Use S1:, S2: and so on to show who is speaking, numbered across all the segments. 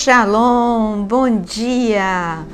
S1: Shalom, bom dia!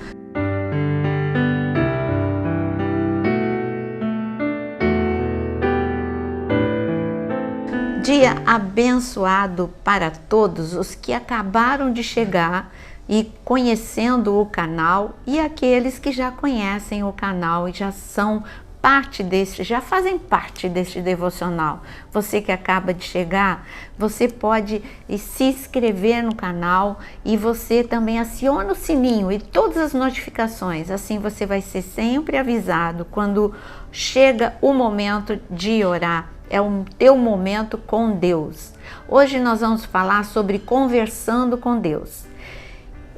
S1: Dia abençoado para todos os que acabaram de chegar e conhecendo o canal e aqueles que já conhecem o canal e já são parte deste, já fazem parte deste devocional. Você que acaba de chegar, você pode se inscrever no canal e você também aciona o sininho e todas as notificações. Assim você vai ser sempre avisado quando chega o momento de orar. É o teu momento com Deus. Hoje nós vamos falar sobre conversando com Deus.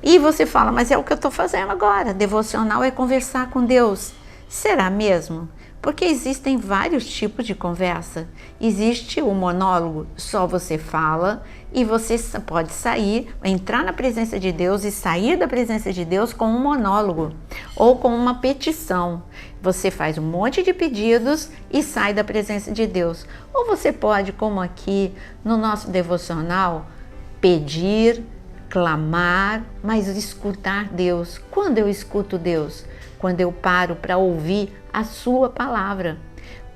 S1: E você fala, mas é o que eu estou fazendo agora. Devocional é conversar com Deus. Será mesmo? Porque existem vários tipos de conversa. Existe o monólogo, só você fala e você pode sair, entrar na presença de Deus e sair da presença de Deus com um monólogo ou com uma petição. Você faz um monte de pedidos e sai da presença de Deus. Ou você pode, como aqui no nosso devocional, pedir, clamar, mas escutar Deus. Quando eu escuto Deus? Quando eu paro para ouvir a sua palavra.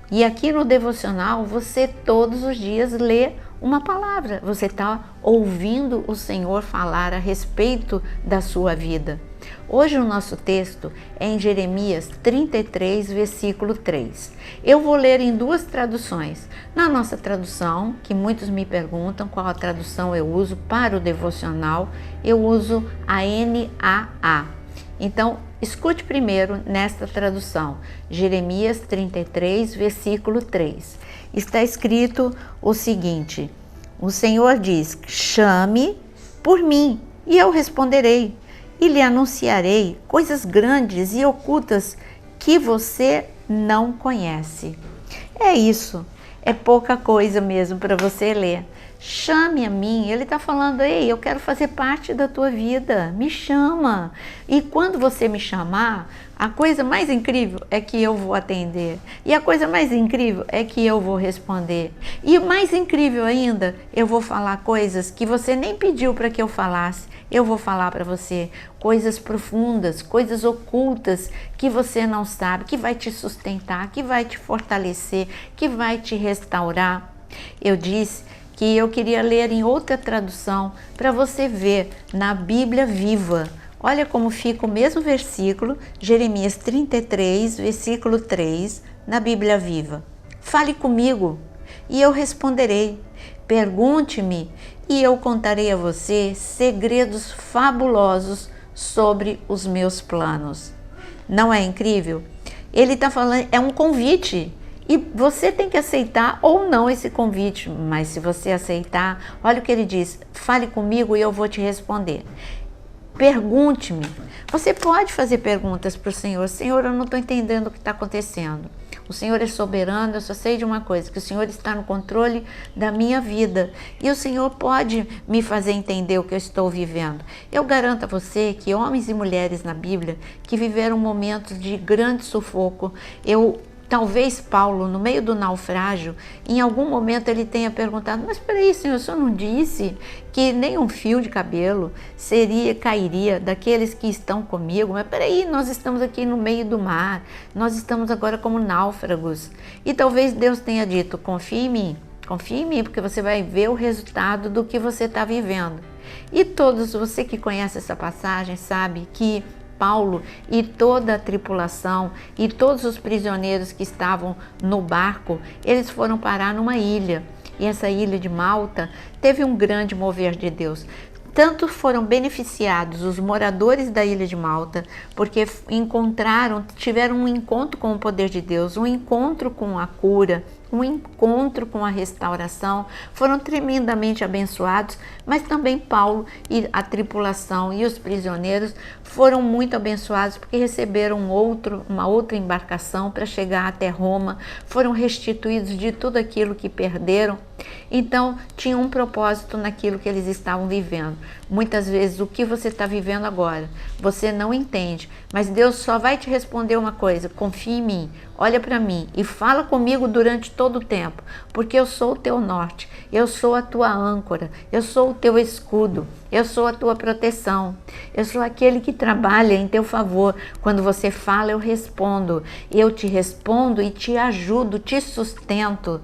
S1: E aqui no devocional, você todos os dias lê uma palavra. Você está ouvindo o Senhor falar a respeito da sua vida. Hoje o nosso texto é em Jeremias 33, versículo 3. Eu vou ler em duas traduções. Na nossa tradução, que muitos me perguntam qual a tradução eu uso para o devocional, eu uso a NAA. Então, escute primeiro nesta tradução, Jeremias 33, versículo 3. Está escrito o seguinte: o Senhor diz, chame por mim e eu responderei e lhe anunciarei coisas grandes e ocultas que você não conhece. É isso, é pouca coisa mesmo para você ler. Chame a mim, ele está falando, ei, eu quero fazer parte da tua vida, me chama. E quando você me chamar, a coisa mais incrível é que eu vou atender. E a coisa mais incrível é que eu vou responder. E o mais incrível ainda, eu vou falar coisas que você nem pediu para que eu falasse. Eu vou falar para você coisas profundas, coisas ocultas que você não sabe, que vai te sustentar, que vai te fortalecer, que vai te restaurar. Eu disse que eu queria ler em outra tradução para você ver na Bíblia Viva. Olha como fica o mesmo versículo, Jeremias 33, versículo 3, na Bíblia Viva. Fale comigo e eu responderei. Pergunte-me e eu contarei a você segredos fabulosos sobre os meus planos. Não é incrível? Ele está falando, é um convite. E você tem que aceitar ou não esse convite, mas se você aceitar, olha o que ele diz, fale comigo e eu vou te responder. Pergunte-me. Você pode fazer perguntas para o Senhor. Senhor, eu não estou entendendo o que está acontecendo. O Senhor é soberano, eu só sei de uma coisa, que o Senhor está no controle da minha vida. E o Senhor pode me fazer entender o que eu estou vivendo. Eu garanto a você que homens e mulheres na Bíblia que viveram momentos de grande sufoco, talvez Paulo, no meio do naufrágio, em algum momento ele tenha perguntado, mas peraí, Senhor, o Senhor não disse que nem um fio de cabelo cairia daqueles que estão comigo? Mas peraí, nós estamos aqui no meio do mar, nós estamos agora como náufragos. E talvez Deus tenha dito, confie em mim, porque você vai ver o resultado do que você está vivendo. E você que conhece essa passagem sabe que Paulo e toda a tripulação e todos os prisioneiros que estavam no barco, eles foram parar numa ilha. E essa ilha de Malta teve um grande mover de Deus. Tanto foram beneficiados os moradores da ilha de Malta, porque tiveram um encontro com o poder de Deus, um encontro com a cura, um encontro com a restauração, foram tremendamente abençoados, mas também Paulo e a tripulação e os prisioneiros foram muito abençoados porque receberam uma outra embarcação para chegar até Roma, foram restituídos de tudo aquilo que perderam. Então, tinha um propósito naquilo que eles estavam vivendo. Muitas vezes, o que você está vivendo agora, você não entende, mas Deus só vai te responder uma coisa: confia em mim, olha para mim e fala comigo durante todo o tempo, porque eu sou o teu norte, eu sou a tua âncora, eu sou o teu escudo, Eu sou a tua proteção. Eu sou aquele que trabalha em teu favor. Quando você fala, eu respondo. Eu te respondo e te ajudo, te sustento.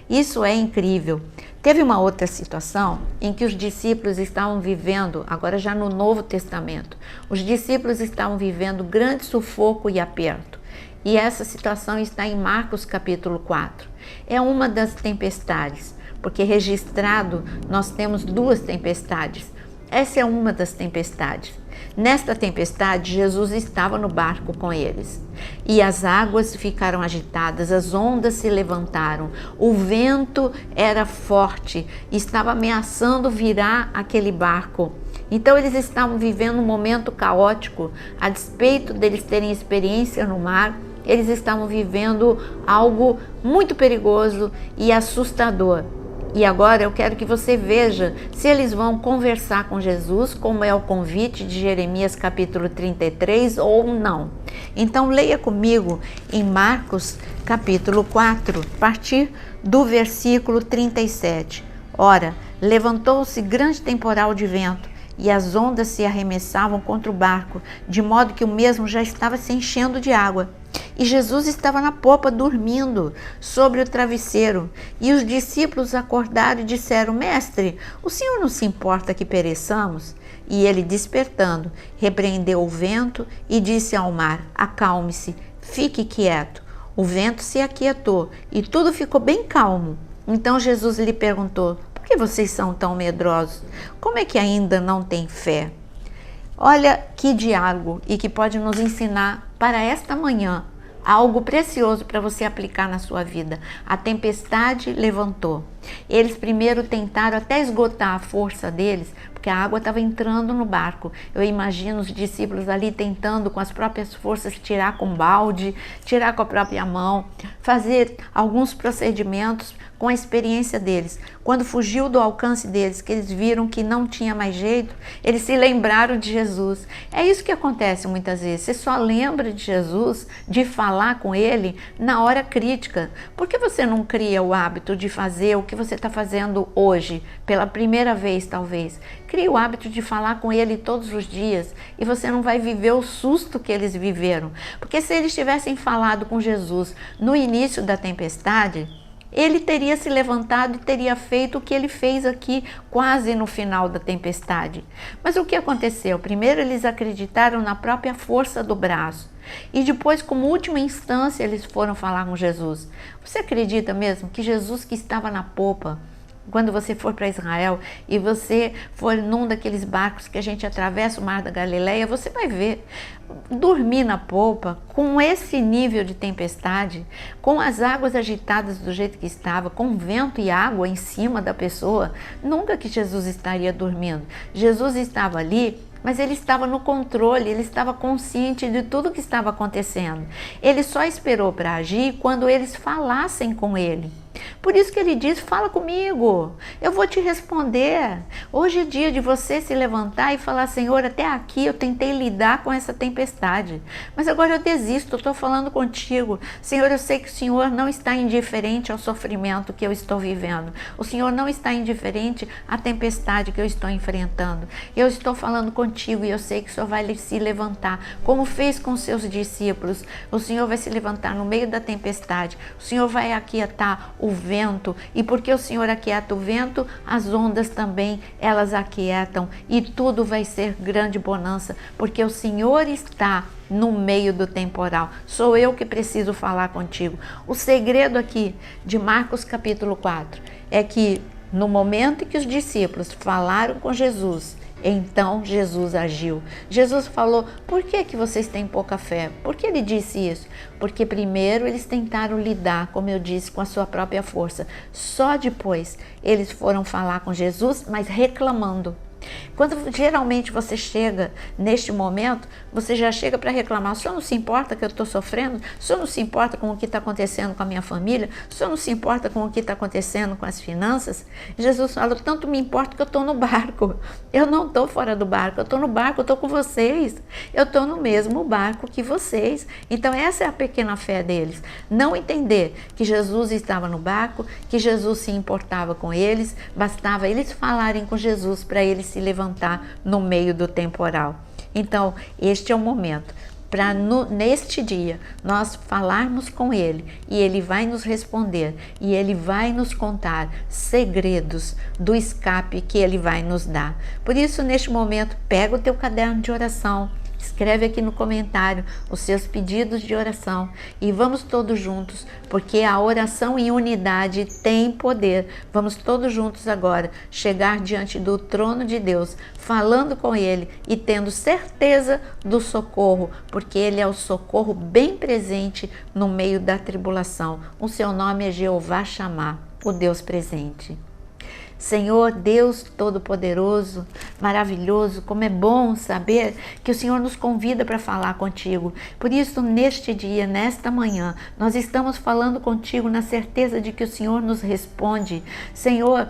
S1: Isso é incrível. Teve uma outra situação em que os discípulos estavam vivendo, agora já no Novo Testamento, os discípulos estavam vivendo grande sufoco e aperto. E essa situação está em Marcos capítulo 4. É uma das tempestades, porque registrado nós temos 2 tempestades. Essa é uma das tempestades. Nesta tempestade, Jesus estava no barco com eles. E as águas ficaram agitadas, as ondas se levantaram, o vento era forte, estava ameaçando virar aquele barco. Então eles estavam vivendo um momento caótico, a despeito deles terem experiência no mar, eles estavam vivendo algo muito perigoso e assustador. E agora eu quero que você veja se eles vão conversar com Jesus, como é o convite de Jeremias capítulo 33 ou não. Então leia comigo em Marcos capítulo 4, a partir do versículo 37. Ora, levantou-se grande temporal de vento e as ondas se arremessavam contra o barco, de modo que o mesmo já estava se enchendo de água. E Jesus estava na popa dormindo sobre o travesseiro. E os discípulos acordaram e disseram: Mestre, o Senhor não se importa que pereçamos? E ele, despertando, repreendeu o vento e disse ao mar: Acalme-se, fique quieto. O vento se aquietou e tudo ficou bem calmo. Então Jesus lhe perguntou: Por que vocês são tão medrosos? Como é que ainda não têm fé? Olha que diálogo e que pode nos ensinar para esta manhã algo precioso para você aplicar na sua vida. A tempestade levantou. Eles primeiro tentaram até esgotar a força deles, porque a água estava entrando no barco. Eu imagino os discípulos ali tentando com as próprias forças tirar com balde, tirar com a própria mão, fazer alguns procedimentos com a experiência deles. Quando fugiu do alcance deles, que eles viram que não tinha mais jeito, eles se lembraram de Jesus. É isso que acontece muitas vezes. Você só lembra de Jesus, de falar com ele na hora crítica. Por que você não cria o hábito de fazer o que você está fazendo hoje, pela primeira vez talvez? Crie o hábito de falar com ele todos os dias e você não vai viver o susto que eles viveram. Porque se eles tivessem falado com Jesus no início da tempestade, ele teria se levantado e teria feito o que ele fez aqui quase no final da tempestade. Mas o que aconteceu? Primeiro eles acreditaram na própria força do braço. E depois, como última instância, eles foram falar com Jesus. Você acredita mesmo que Jesus, que estava na popa, quando você for para Israel e você for num daqueles barcos que a gente atravessa o Mar da Galileia, você vai ver, dormir na polpa com esse nível de tempestade, com as águas agitadas do jeito que estava, com vento e água em cima da pessoa, nunca que Jesus estaria dormindo. Jesus estava ali, mas ele estava no controle, ele estava consciente de tudo que estava acontecendo. Ele só esperou para agir quando eles falassem com ele. Por isso que ele diz: fala comigo, eu vou te responder. Hoje é dia de você se levantar e falar: Senhor, até aqui eu tentei lidar com essa tempestade, mas agora eu desisto, eu estou falando contigo. Senhor, eu sei que o Senhor não está indiferente ao sofrimento que eu estou vivendo. O Senhor não está indiferente à tempestade que eu estou enfrentando. Eu estou falando contigo e eu sei que o Senhor vai se levantar, como fez com seus discípulos. O Senhor vai se levantar no meio da tempestade. O Senhor vai aquietar o vento, e porque o Senhor aquieta o vento, as ondas também, elas aquietam, e tudo vai ser grande bonança, porque o Senhor está no meio do temporal. Sou eu que preciso falar contigo. O segredo aqui de Marcos capítulo 4 é que no momento em que os discípulos falaram com Jesus, então Jesus agiu. Jesus falou: por que vocês têm pouca fé? Por que ele disse isso? Porque primeiro eles tentaram lidar, como eu disse, com a sua própria força. Só depois eles foram falar com Jesus, mas reclamando. Quando geralmente você chega neste momento, você já chega para reclamar: o senhor não se importa que eu estou sofrendo? O senhor não se importa com o que está acontecendo com a minha família? O senhor não se importa com o que está acontecendo com as finanças? Jesus fala: tanto me importa que eu estou no barco. Eu não estou fora do barco, eu estou no barco, eu estou com vocês. Eu estou no mesmo barco que vocês. Então essa é a pequena fé deles. Não entender que Jesus estava no barco, que Jesus se importava com eles, bastava eles falarem com Jesus para eles se levantar no meio do temporal. Então, este é o momento para neste dia nós falarmos com Ele e Ele vai nos responder e Ele vai nos contar segredos do escape que Ele vai nos dar. Por isso, neste momento, pega o teu caderno de oração, escreve aqui no comentário os seus pedidos de oração e vamos todos juntos, porque a oração em unidade tem poder. Vamos todos juntos agora chegar diante do trono de Deus, falando com Ele e tendo certeza do socorro, porque Ele é o socorro bem presente no meio da tribulação. O seu nome é Jeová Shammah, o Deus presente. Senhor Deus Todo-Poderoso, maravilhoso, como é bom saber que o Senhor nos convida para falar contigo. Por isso, neste dia, nesta manhã, nós estamos falando contigo na certeza de que o Senhor nos responde. Senhor,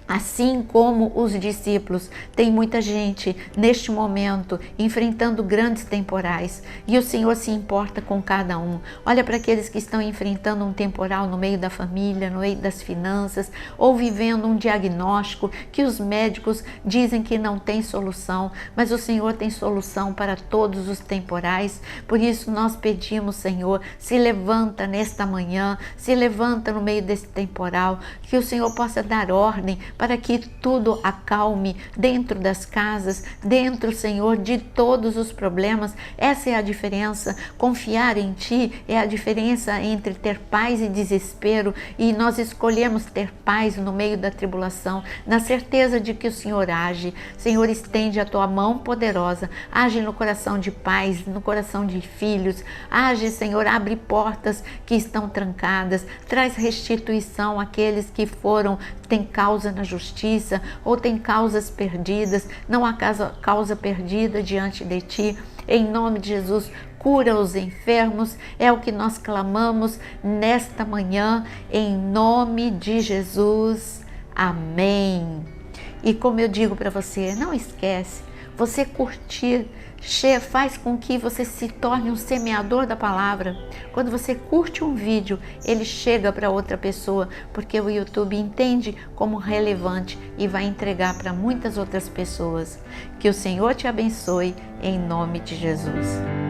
S1: assim como os discípulos, tem muita gente neste momento enfrentando grandes temporais e o Senhor se importa com cada um. Olha para aqueles que estão enfrentando um temporal no meio da família, no meio das finanças, ou vivendo um diagnóstico que os médicos dizem que não tem solução, mas o Senhor tem solução para todos os temporais. Por isso nós pedimos, Senhor, se levanta nesta manhã, se levanta no meio desse temporal, que o Senhor possa dar ordem para que tudo acalme dentro das casas, dentro, Senhor, de todos os problemas. Essa é a diferença. Confiar em Ti é a diferença entre ter paz e desespero, e nós escolhemos ter paz no meio da tribulação, na certeza de que o Senhor age. Senhor, estende a Tua mão poderosa, age no coração de pais, no coração de filhos, age, Senhor, abre portas que estão trancadas, traz restituição àqueles que têm causa na justiça ou têm causas perdidas. Não há causa perdida diante de Ti. Em nome de Jesus, cura os enfermos, é o que nós clamamos nesta manhã, em nome de Jesus. Amém. E como eu digo para você, não esquece, você curtir faz com que você se torne um semeador da palavra. Quando você curte um vídeo, ele chega para outra pessoa, porque o YouTube entende como relevante e vai entregar para muitas outras pessoas. Que o Senhor te abençoe, em nome de Jesus.